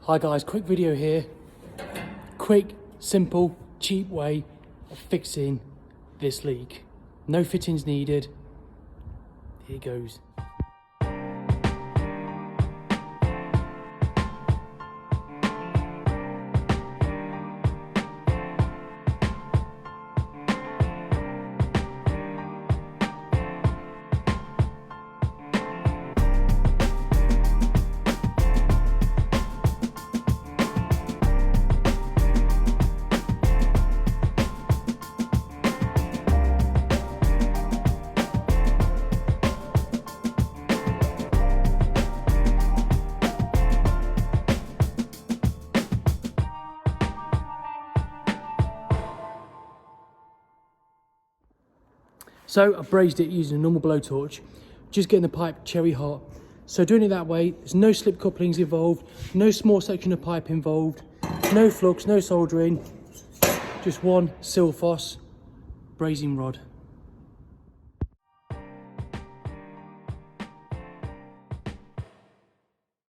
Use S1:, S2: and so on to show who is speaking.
S1: Hi guys, quick video here. Quick, simple, cheap way of fixing this leak. No fittings needed. Here goes. So I brazed it using a normal blowtorch, just getting the pipe cherry hot. So doing it that way, there's no slip couplings involved, no small section of pipe involved, no flux, no soldering, just one Silfoss brazing rod.